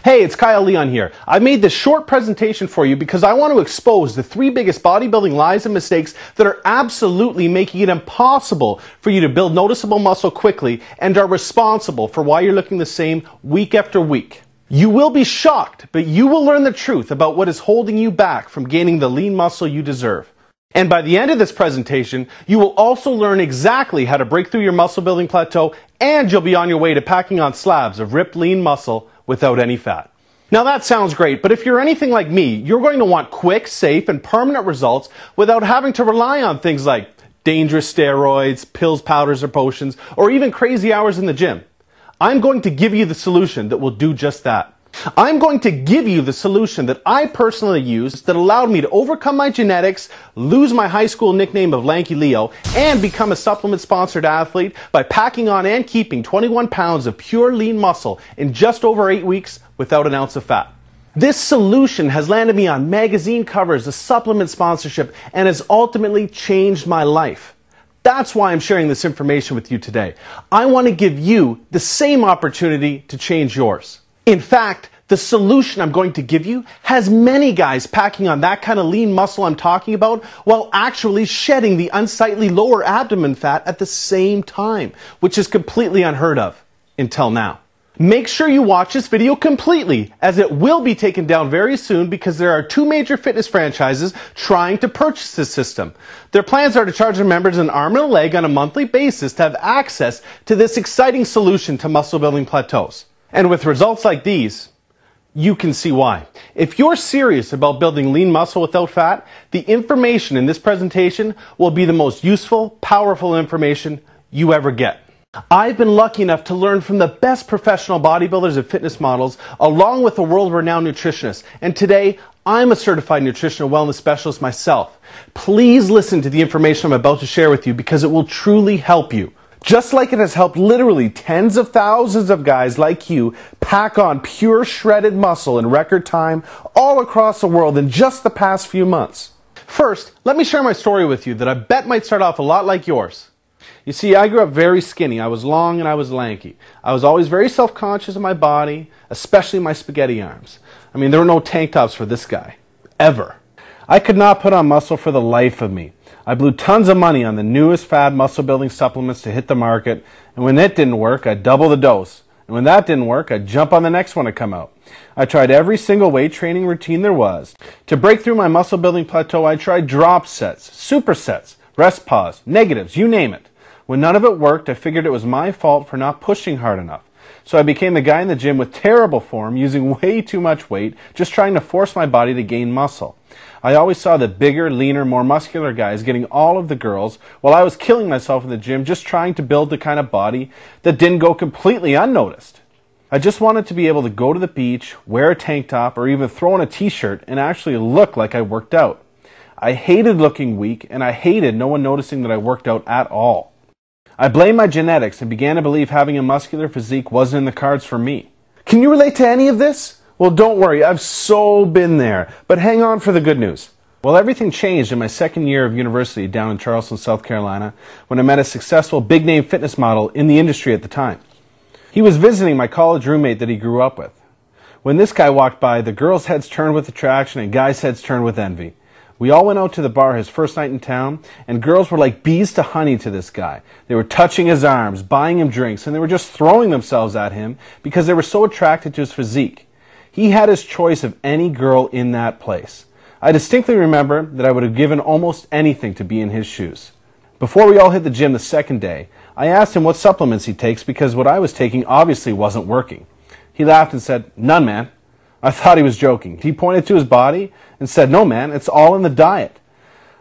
Hey, it's Kyle Leon here. I made this short presentation for you because I want to expose the 3 biggest bodybuilding lies and mistakes that are absolutely making it impossible for you to build noticeable muscle quickly and are responsible for why you're looking the same week after week. You will be shocked, but you will learn the truth about what is holding you back from gaining the lean muscle you deserve. And by the end of this presentation, you will also learn exactly how to break through your muscle building plateau, and you'll be on your way to packing on slabs of ripped lean muscle without any fat. Now that sounds great, but if you're anything like me, you're going to want quick, safe, and permanent results without having to rely on things like dangerous steroids, pills, powders, or potions, or even crazy hours in the gym. I'm going to give you the solution that will do just that. I'm going to give you the solution that I personally used that allowed me to overcome my genetics, lose my high school nickname of Lanky Leo, and become a supplement-sponsored athlete by packing on and keeping 21 pounds of pure lean muscle in just over 8 weeks without an ounce of fat. This solution has landed me on magazine covers, a supplement sponsorship, and has ultimately changed my life. That's why I'm sharing this information with you today. I want to give you the same opportunity to change yours. In fact, the solution I'm going to give you has many guys packing on that kind of lean muscle I'm talking about while actually shedding the unsightly lower abdomen fat at the same time, which is completely unheard of until now. Make sure you watch this video completely, as it will be taken down very soon because there are 2 major fitness franchises trying to purchase this system. Their plans are to charge their members an arm and a leg on a monthly basis to have access to this exciting solution to muscle building plateaus. And with results like these, you can see why. If you're serious about building lean muscle without fat, the information in this presentation will be the most useful, powerful information you ever get. I've been lucky enough to learn from the best professional bodybuilders and fitness models, along with a world-renowned nutritionist. And today, I'm a certified nutritional wellness specialist myself. Please listen to the information I'm about to share with you because it will truly help you. Just like it has helped literally tens of thousands of guys like you pack on pure shredded muscle in record time all across the world in just the past few months. First, let me share my story with you that I bet might start off a lot like yours. You see, I grew up very skinny. I was long and I was lanky. I was always very self-conscious of my body, especially my spaghetti arms. I mean, there were no tank tops for this guy. Ever. I could not put on muscle for the life of me. I blew tons of money on the newest fad muscle building supplements to hit the market, and when it didn't work, I'd double the dose. And when that didn't work, I'd jump on the next one to come out. I tried every single weight training routine there was. To break through my muscle building plateau, I tried drop sets, supersets, rest pause, negatives, you name it. When none of it worked, I figured it was my fault for not pushing hard enough. So I became the guy in the gym with terrible form, using way too much weight, just trying to force my body to gain muscle. I always saw the bigger, leaner, more muscular guys getting all of the girls, while I was killing myself in the gym just trying to build the kind of body that didn't go completely unnoticed. I just wanted to be able to go to the beach, wear a tank top, or even throw on a t-shirt and actually look like I worked out. I hated looking weak, and I hated no one noticing that I worked out at all. I blamed my genetics and began to believe having a muscular physique wasn't in the cards for me. Can you relate to any of this? Well, don't worry, I've so been there, but hang on for the good news. Well, everything changed in my second year of university down in Charleston, South Carolina, when I met a successful big-name fitness model in the industry at the time. He was visiting my college roommate that he grew up with. When this guy walked by, the girls' heads turned with attraction and guys' heads turned with envy. We all went out to the bar his first night in town, and girls were like bees to honey to this guy. They were touching his arms, buying him drinks, and they were just throwing themselves at him because they were so attracted to his physique. He had his choice of any girl in that place. I distinctly remember that I would have given almost anything to be in his shoes. Before we all hit the gym the second day, I asked him what supplements he takes because what I was taking obviously wasn't working. He laughed and said, "None, man." I thought he was joking. He pointed to his body and said, "No, man, it's all in the diet."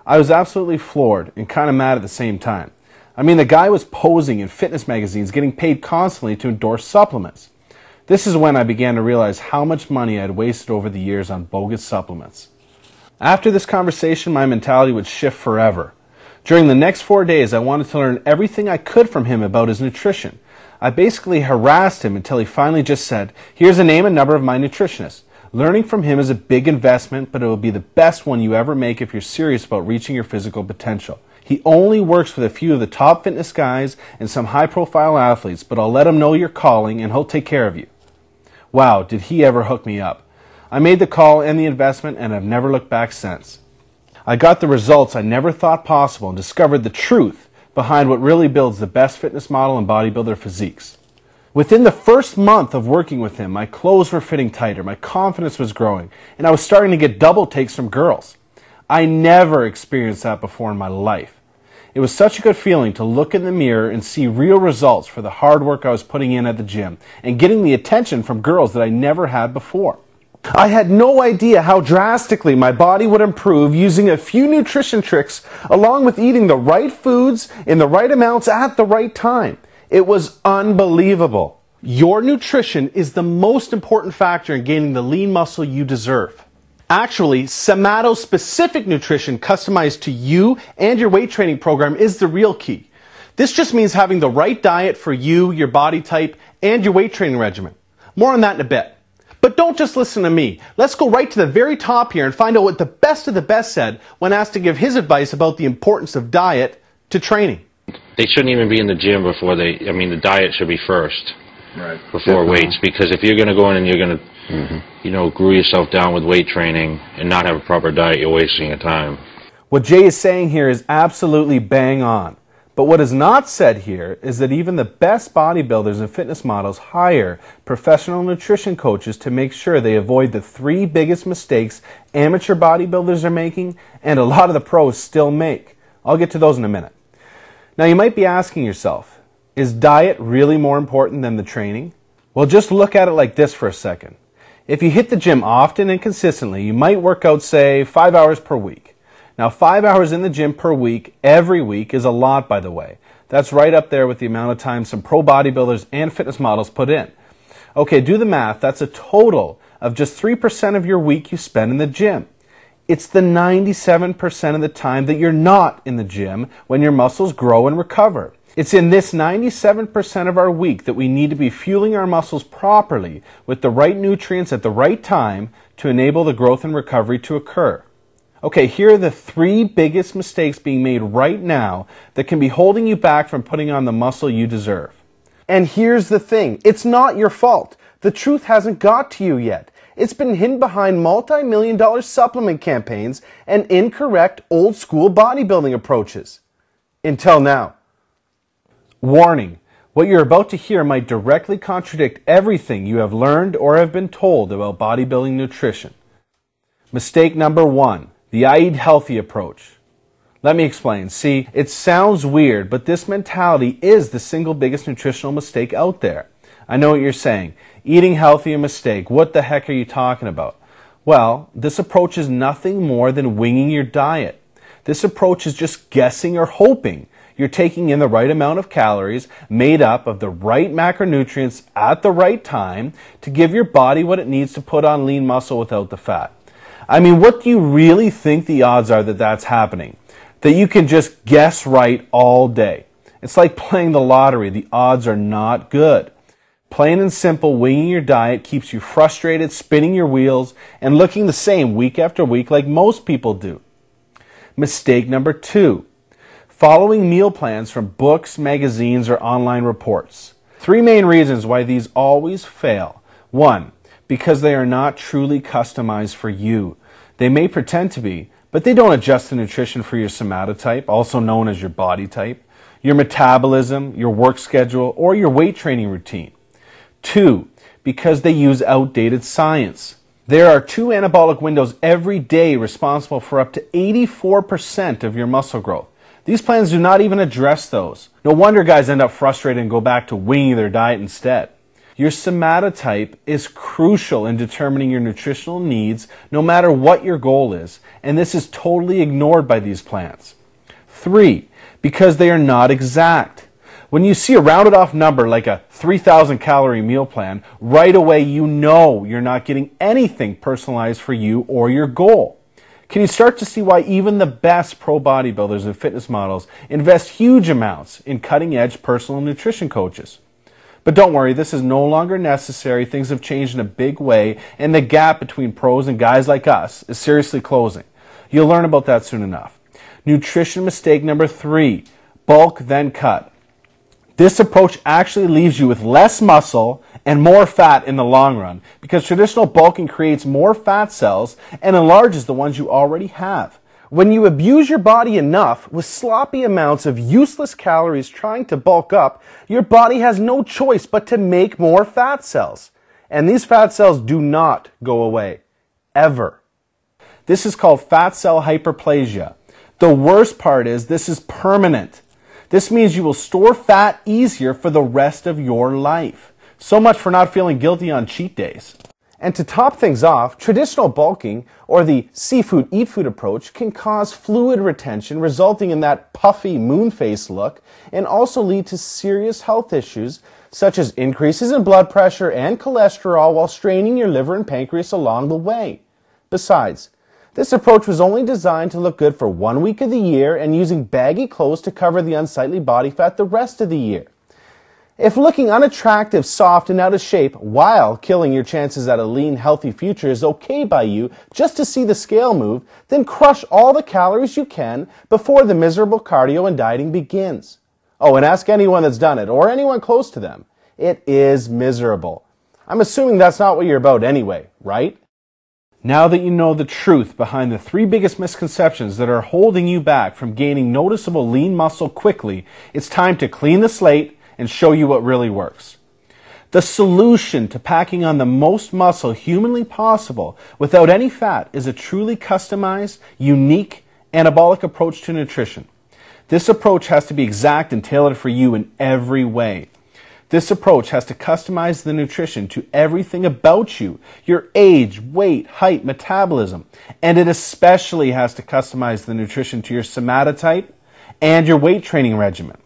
I was absolutely floored and kind of mad at the same time. I mean, the guy was posing in fitness magazines, getting paid constantly to endorse supplements. This is when I began to realize how much money I had wasted over the years on bogus supplements. After this conversation, my mentality would shift forever. During the next 4 days, I wanted to learn everything I could from him about his nutrition. I basically harassed him until he finally just said, "Here's a name and number of my nutritionist. Learning from him is a big investment, but it will be the best one you ever make if you're serious about reaching your physical potential. He only works with a few of the top fitness guys and some high-profile athletes, but I'll let him know you're calling and he'll take care of you." Wow, did he ever hook me up. I made the call and the investment and have never looked back since. I got the results I never thought possible and discovered the truth behind what really builds the best fitness model and bodybuilder physiques. Within the first month of working with him, my clothes were fitting tighter, my confidence was growing, and I was starting to get double takes from girls. I never experienced that before in my life. It was such a good feeling to look in the mirror and see real results for the hard work I was putting in at the gym and getting the attention from girls that I never had before. I had no idea how drastically my body would improve using a few nutrition tricks along with eating the right foods in the right amounts at the right time. It was unbelievable. Your nutrition is the most important factor in gaining the lean muscle you deserve. Actually, somato-specific nutrition customized to you and your weight training program is the real key. This just means having the right diet for you, your body type, and your weight training regimen. More on that in a bit. But don't just listen to me. Let's go right to the very top here and find out what the best of the best said when asked to give his advice about the importance of diet to training. They shouldn't even be in the gym before the diet should be first. Right. Before weights, because if you're going to go in and you're going to, glue yourself down with weight training and not have a proper diet, you're wasting your time. What Jay is saying here is absolutely bang on. But what is not said here is that even the best bodybuilders and fitness models hire professional nutrition coaches to make sure they avoid the 3 biggest mistakes amateur bodybuilders are making and a lot of the pros still make. I'll get to those in a minute. Now you might be asking yourself, is diet really more important than the training? Well, just look at it like this for a second. If you hit the gym often and consistently, you might work out, say, 5 hours per week. Now, 5 hours in the gym per week, every week, is a lot, by the way. That's right up there with the amount of time some pro bodybuilders and fitness models put in. Okay, do the math. That's a total of just 3% of your week you spend in the gym. It's the 97% of the time that you're not in the gym when your muscles grow and recover. It's in this 97% of our week that we need to be fueling our muscles properly with the right nutrients at the right time to enable the growth and recovery to occur. Okay, here are the 3 biggest mistakes being made right now that can be holding you back from putting on the muscle you deserve. And here's the thing, it's not your fault. The truth hasn't got to you yet. It's been hidden behind multi-million-dollar supplement campaigns and incorrect old-school bodybuilding approaches. Until now. Warning, what you're about to hear might directly contradict everything you have learned or have been told about bodybuilding nutrition. Mistake number 1, the I eat healthy approach. Let me explain. See, it sounds weird, but this mentality is the single biggest nutritional mistake out there. I know what you're saying. Eating healthy a mistake. What the heck are you talking about? Well, this approach is nothing more than winging your diet. This approach is just guessing or hoping you're taking in the right amount of calories made up of the right macronutrients at the right time to give your body what it needs to put on lean muscle without the fat. I mean, what do you really think the odds are that that's happening? That you can just guess right all day? It's like playing the lottery. The odds are not good. Plain and simple, winging your diet keeps you frustrated, spinning your wheels, and looking the same week after week like most people do. Mistake number 2, following meal plans from books, magazines, or online reports. 3 main reasons why these always fail. 1, because they are not truly customized for you. They may pretend to be, but they don't adjust the nutrition for your somatotype, also known as your body type, your metabolism, your work schedule, or your weight training routine. 2, because they use outdated science. There are 2 anabolic windows every day responsible for up to 84% of your muscle growth. These plans do not even address those. No wonder guys end up frustrated and go back to winging their diet instead. Your somatotype is crucial in determining your nutritional needs no matter what your goal is, and this is totally ignored by these plans. 3, because they are not exact. When you see a rounded off number like a 3,000 calorie meal plan, right away you know you're not getting anything personalized for you or your goal. Can you start to see why even the best pro bodybuilders and fitness models invest huge amounts in cutting edge personal nutrition coaches? But don't worry, this is no longer necessary. Things have changed in a big way, and the gap between pros and guys like us is seriously closing. You'll learn about that soon enough. Nutrition mistake number 3, bulk then cut. This approach actually leaves you with less muscle and more fat in the long run, because traditional bulking creates more fat cells and enlarges the ones you already have. When you abuse your body enough with sloppy amounts of useless calories trying to bulk up, your body has no choice but to make more fat cells. And these fat cells do not go away. Ever. This is called fat cell hyperplasia. The worst part is this is permanent. This means you will store fat easier for the rest of your life. So much for not feeling guilty on cheat days. And to top things off, traditional bulking, or the seafood eat food approach, can cause fluid retention, resulting in that puffy moon face look, and also lead to serious health issues, such as increases in blood pressure and cholesterol while straining your liver and pancreas along the way. Besides, this approach was only designed to look good for 1 week of the year and using baggy clothes to cover the unsightly body fat the rest of the year. If looking unattractive, soft, and out of shape while killing your chances at a lean, healthy future is okay by you just to see the scale move, then crush all the calories you can before the miserable cardio and dieting begins. Oh, and ask anyone that's done it, or anyone close to them. It is miserable. I'm assuming that's not what you're about anyway, right? Now that you know the truth behind the 3 biggest misconceptions that are holding you back from gaining noticeable lean muscle quickly, it's time to clean the slate and show you what really works. The solution to packing on the most muscle humanly possible without any fat is a truly customized, unique, anabolic approach to nutrition. This approach has to be exact and tailored for you in every way. This approach has to customize the nutrition to everything about you, your age, weight, height, metabolism, and it especially has to customize the nutrition to your somatotype and your weight training regimen.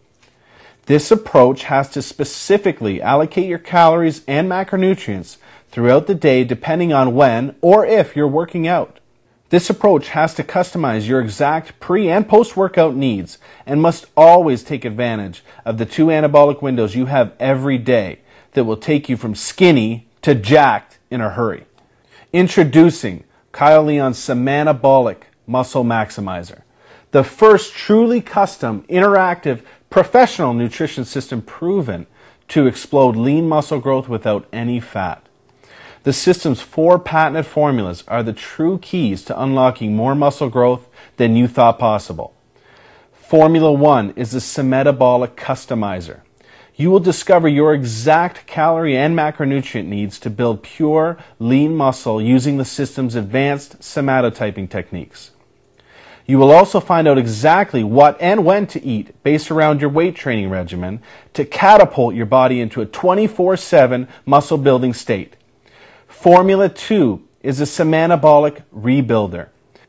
This approach has to specifically allocate your calories and macronutrients throughout the day depending on when or if you're working out. This approach has to customize your exact pre- and post-workout needs and must always take advantage of the 2 anabolic windows you have every day that will take you from skinny to jacked in a hurry. Introducing Kyle Leon's Semanabolic Muscle Maximizer, the first truly custom, interactive, professional nutrition system proven to explode lean muscle growth without any fat. The system's 4 patented formulas are the true keys to unlocking more muscle growth than you thought possible. Formula 1 is the Semetabolic Customizer. You will discover your exact calorie and macronutrient needs to build pure, lean muscle using the system's advanced somatotyping techniques. You will also find out exactly what and when to eat based around your weight training regimen to catapult your body into a 24/7 muscle building state. Formula 2 is a Semanabolic Rebuilder.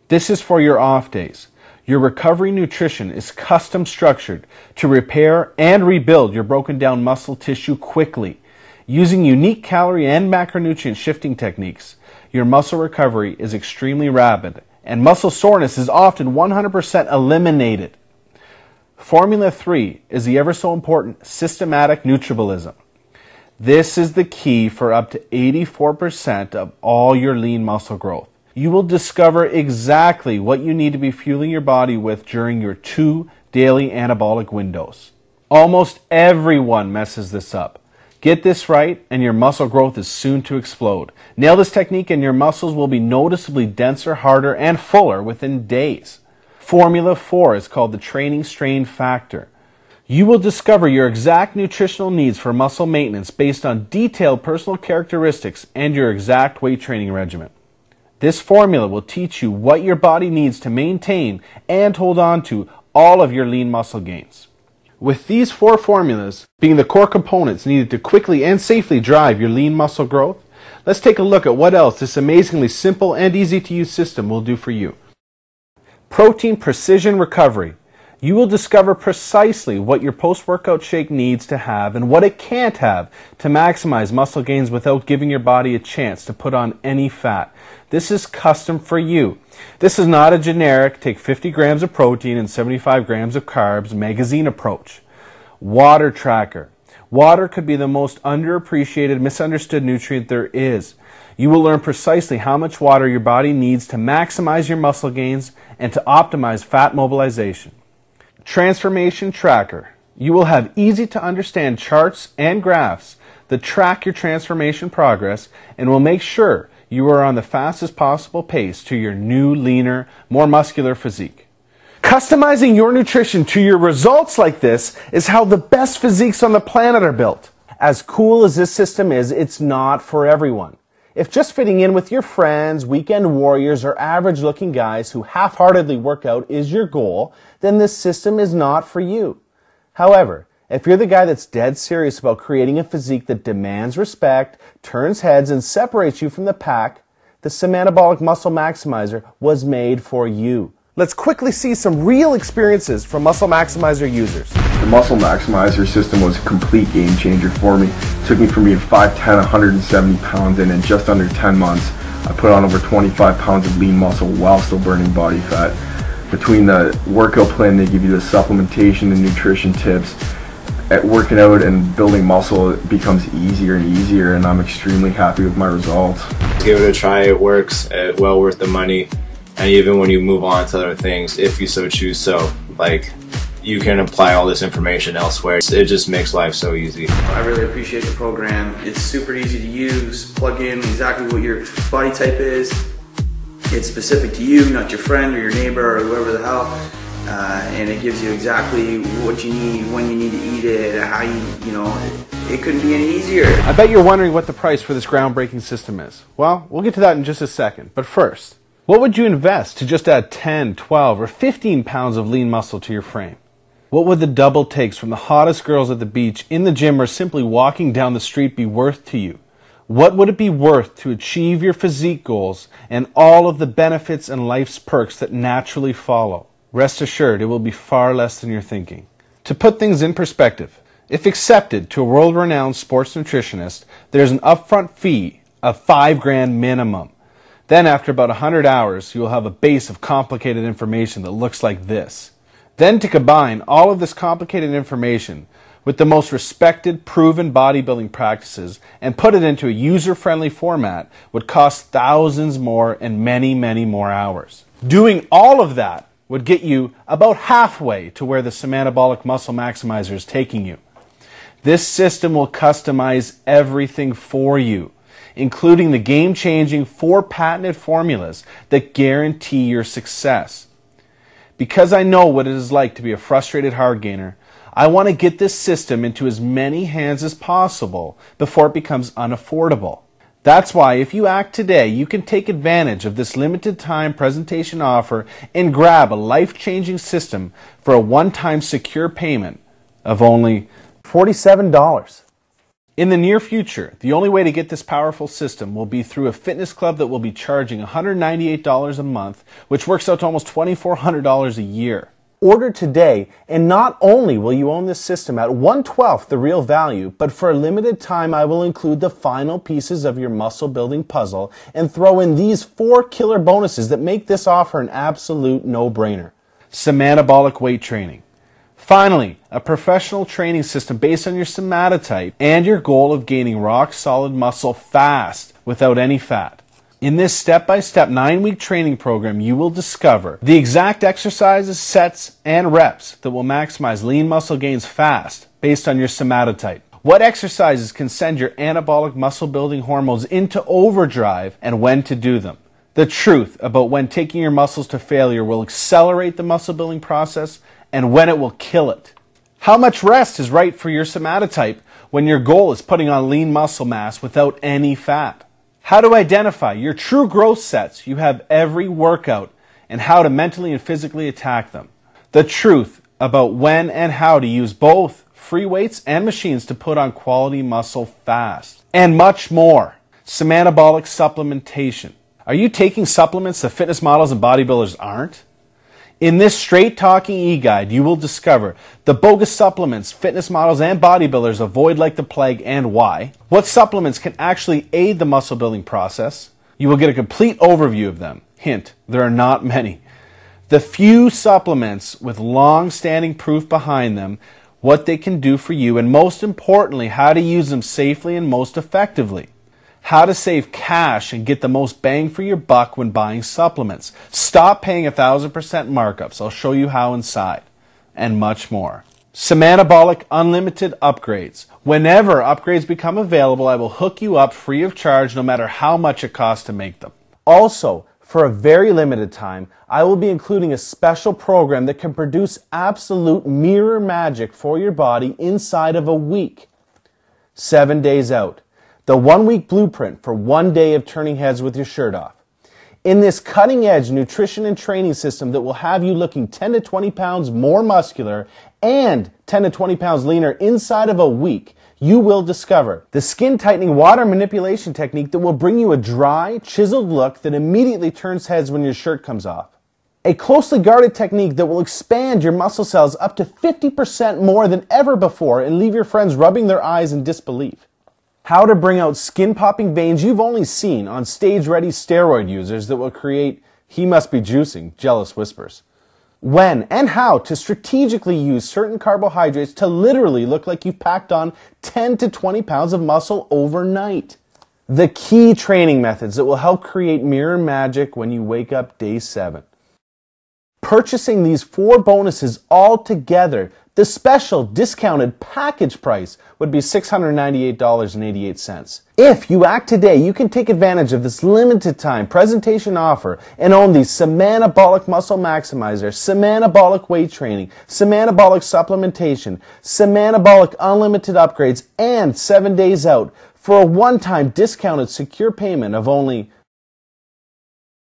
This is for your off days. Your recovery nutrition is custom structured to repair and rebuild your broken down muscle tissue quickly. Using unique calorie and macronutrient shifting techniques, your muscle recovery is extremely rapid and muscle soreness is often 100% eliminated. Formula 3 is the ever so important Systematic Nutribolism. This is the key for up to 84% of all your lean muscle growth. You will discover exactly what you need to be fueling your body with during your 2 daily anabolic windows. Almost everyone messes this up. Get this right and your muscle growth is soon to explode. Nail this technique and your muscles will be noticeably denser, harder, and fuller within days. Formula 4 is called the Training Strain Factor. You will discover your exact nutritional needs for muscle maintenance based on detailed personal characteristics and your exact weight training regimen. This formula will teach you what your body needs to maintain and hold on to all of your lean muscle gains. With these 4 formulas being the core components needed to quickly and safely drive your lean muscle growth, let's take a look at what else this amazingly simple and easy to use system will do for you. Protein Precision Recovery. You will discover precisely what your post-workout shake needs to have and what it can't have to maximize muscle gains without giving your body a chance to put on any fat. This is custom for you. This is not a generic take 50 grams of protein and 75 grams of carbs magazine approach. Water tracker. Water could be the most underappreciated, misunderstood nutrient there is. You will learn precisely how much water your body needs to maximize your muscle gains and to optimize fat mobilization. Transformation Tracker. You will have easy to understand charts and graphs that track your transformation progress and will make sure you are on the fastest possible pace to your new, leaner, more muscular physique. Customizing your nutrition to your results like this is how the best physiques on the planet are built. As cool as this system is, it's not for everyone. If just fitting in with your friends, weekend warriors, or average-looking guys who half-heartedly work out is your goal, then this system is not for you. However, if you're the guy that's dead serious about creating a physique that demands respect, turns heads, and separates you from the pack, the Semanabolic Muscle Maximizer was made for you. Let's quickly see some real experiences from Muscle Maximizer users. The Muscle Maximizer system was a complete game changer for me. It took me from being 5'10", 170 pounds, and in just under 10 months, I put on over 25 pounds of lean muscle while still burning body fat. Between the workout plan, they give you the supplementation and nutrition tips. At working out and building muscle, it becomes easier and easier, and I'm extremely happy with my results. Give it a try, it works, well worth the money, and even when you move on to other things, if you so choose so, like, you can apply all this information elsewhere. It just makes life so easy. I really appreciate the program. It's super easy to use, plug in exactly what your body type is. It's specific to you, not your friend or your neighbor or whoever the hell. And it gives you exactly what you need, when you need to eat it, how it couldn't be any easier. I bet you're wondering what the price for this groundbreaking system is. Well, we'll get to that in just a second. But first, what would you invest to just add 10, 12, or 15 pounds of lean muscle to your frame? What would the double takes from the hottest girls at the beach, in the gym, or simply walking down the street be worth to you? What would it be worth to achieve your physique goals and all of the benefits and life's perks that naturally follow? Rest assured, it will be far less than you're thinking. To put things in perspective, if accepted to a world-renowned sports nutritionist, there's an upfront fee of $5,000 minimum. Then after about 100 hours, you will have a base of complicated information that looks like this. Then to combine all of this complicated information with the most respected, proven bodybuilding practices and put it into a user-friendly format would cost thousands more and many, many more hours. Doing all of that would get you about halfway to where the Semanabolic Muscle Maximizer is taking you. This system will customize everything for you, including the game-changing 4 patented formulas that guarantee your success. Because I know what it is like to be a frustrated hard gainer, I want to get this system into as many hands as possible before it becomes unaffordable. That's why if you act today, you can take advantage of this limited time presentation offer and grab a life-changing system for a one-time secure payment of only $47. In the near future, the only way to get this powerful system will be through a fitness club that will be charging $198 a month, which works out to almost $2,400 a year. Order today, and not only will you own this system at 1/12 the real value, but for a limited time I will include the final pieces of your muscle building puzzle and throw in these 4 killer bonuses that make this offer an absolute no-brainer. Semanabolic weight training. Finally, a professional training system based on your somatotype and your goal of gaining rock-solid muscle fast without any fat. In this step-by-step 9-week training program, you will discover the exact exercises, sets, and reps that will maximize lean muscle gains fast based on your somatotype. What exercises can send your anabolic muscle-building hormones into overdrive and when to do them. The truth about when taking your muscles to failure will accelerate the muscle-building process and when it will kill it. How much rest is right for your somatotype when your goal is putting on lean muscle mass without any fat? How to identify your true growth sets you have every workout and how to mentally and physically attack them. The truth about when and how to use both free weights and machines to put on quality muscle fast. And much more. Semanabolic supplementation. Are you taking supplements that fitness models and bodybuilders aren't? In this straight-talking e-guide, you will discover the bogus supplements fitness models and bodybuilders avoid like the plague and why, what supplements can actually aid the muscle-building process. You will get a complete overview of them. Hint, there are not many. The few supplements with long-standing proof behind them, what they can do for you, and most importantly, how to use them safely and most effectively. How to save cash and get the most bang for your buck when buying supplements. Stop paying 1,000% markups. I'll show you how inside. And much more. Semanabolic Unlimited Upgrades. Whenever upgrades become available, I will hook you up free of charge no matter how much it costs to make them. Also, for a very limited time, I will be including a special program that can produce absolute mirror magic for your body inside of a week. 7 days out. The 1-week blueprint for 1 day of turning heads with your shirt off. In this cutting-edge nutrition and training system that will have you looking 10 to 20 pounds more muscular and 10 to 20 pounds leaner inside of a week, you will discover the skin-tightening water manipulation technique that will bring you a dry, chiseled look that immediately turns heads when your shirt comes off. A closely guarded technique that will expand your muscle cells up to 50% more than ever before and leave your friends rubbing their eyes in disbelief. How to bring out skin-popping veins you've only seen on stage-ready steroid users that will create "he must be juicing" jealous whispers. When and how to strategically use certain carbohydrates to literally look like you've packed on 10 to 20 pounds of muscle overnight. The key training methods that will help create mirror magic when you wake up day 7. Purchasing these 4 bonuses all together, the special discounted package price would be $698.88. If you act today, you can take advantage of this limited time presentation offer and own the Semanabolic Muscle Maximizer, Semanabolic Weight Training, Semanabolic Supplementation, Semanabolic Unlimited Upgrades, and 7 days out for a one-time discounted secure payment of only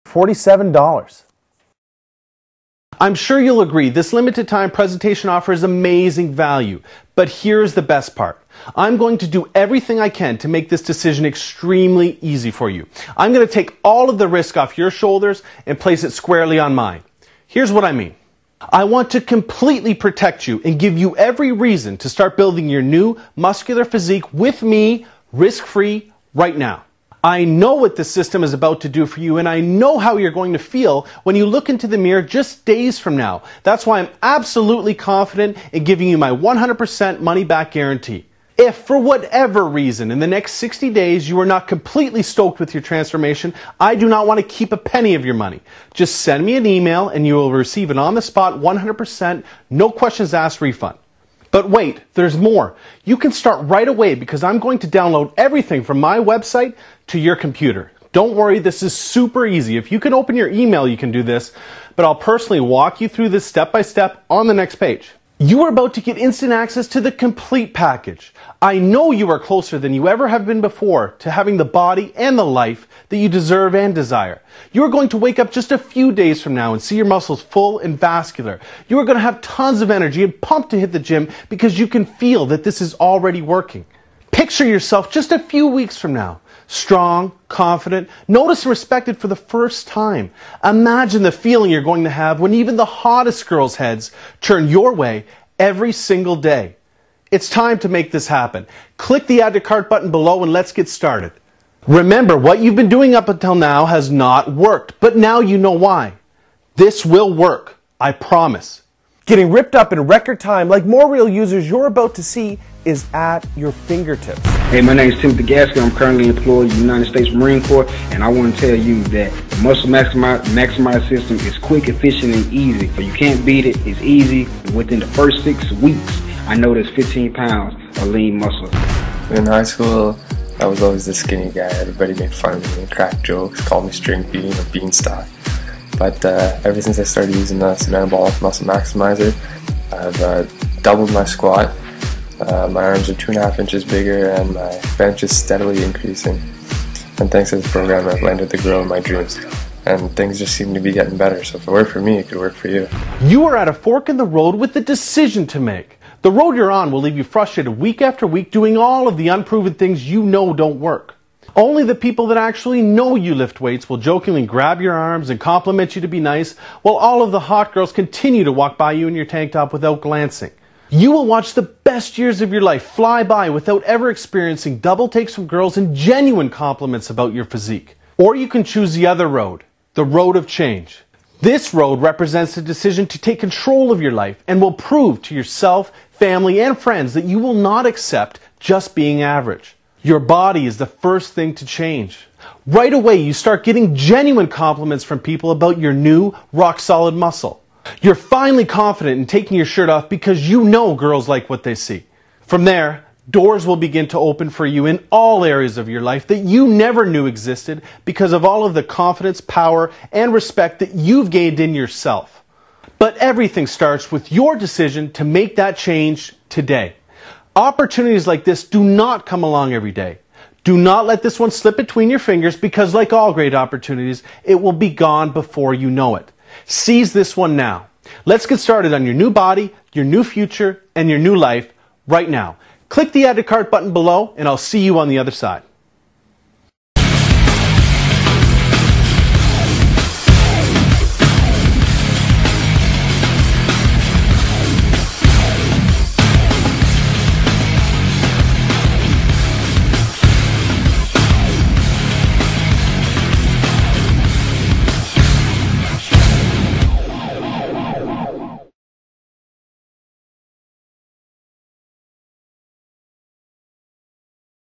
$47. I'm sure you'll agree this limited time presentation offer is amazing value, but here's the best part. I'm going to do everything I can to make this decision extremely easy for you. I'm going to take all of the risk off your shoulders and place it squarely on mine. Here's what I mean. I want to completely protect you and give you every reason to start building your new muscular physique with me, risk-free, right now. I know what this system is about to do for you, and I know how you're going to feel when you look into the mirror just days from now. That's why I'm absolutely confident in giving you my 100% money-back guarantee. If, for whatever reason, in the next 60 days you are not completely stoked with your transformation, I do not want to keep a penny of your money. Just send me an email and you will receive an on-the-spot 100%, no questions asked refund. But wait, there's more. You can start right away because I'm going to download everything from my website to your computer. Don't worry, this is super easy. If you can open your email, you can do this, but I'll personally walk you through this step by step on the next page. You are about to get instant access to the complete package. I know you are closer than you ever have been before to having the body and the life that you deserve and desire. You are going to wake up just a few days from now and see your muscles full and vascular. You are going to have tons of energy and pumped to hit the gym because you can feel that this is already working. Picture yourself just a few weeks from now. Strong, confident, noticed and respected for the first time. Imagine the feeling you're going to have when even the hottest girls' heads turn your way every single day. It's time to make this happen. Click the Add to Cart button below and let's get started. Remember, what you've been doing up until now has not worked, but now you know why. This will work, I promise. Getting ripped up in record time like more real users you're about to see is at your fingertips. Hey, my name is Timothy Gaskell. I'm currently employed in the United States Marine Corps, and I want to tell you that the Muscle Maximizer system is quick, efficient, and easy. You can't beat it. It's easy. Within the first 6 weeks, I noticed 15 pounds of lean muscle. In high school, I was always the skinny guy. Everybody made fun of me and cracked jokes, called me string bean or beanstalk. But ever since I started using the Semanabolic Muscle Maximizer, I've doubled my squat. My arms are 2.5 inches bigger and my bench is steadily increasing. And thanks to this program, I've landed the girl of my dreams. And things just seem to be getting better. So if it worked for me, it could work for you. You are at a fork in the road with a decision to make. The road you're on will leave you frustrated week after week doing all of the unproven things you know don't work. Only the people that actually know you lift weights will jokingly grab your arms and compliment you to be nice, while all of the hot girls continue to walk by you in your tank top without glancing. You will watch the best years of your life fly by without ever experiencing double takes from girls and genuine compliments about your physique. Or you can choose the other road, the road of change. This road represents the decision to take control of your life and will prove to yourself, family, and friends that you will not accept just being average. Your body is the first thing to change. Right away, you start getting genuine compliments from people about your new, rock-solid muscle. You're finally confident in taking your shirt off because you know girls like what they see. From there, doors will begin to open for you in all areas of your life that you never knew existed because of all of the confidence, power, and respect that you've gained in yourself. But everything starts with your decision to make that change today. Opportunities like this do not come along every day. Do not let this one slip between your fingers because, like all great opportunities, it will be gone before you know it. Seize this one now. Let's get started on your new body, your new future, and your new life right now. Click the Add to Cart button below, and I'll see you on the other side.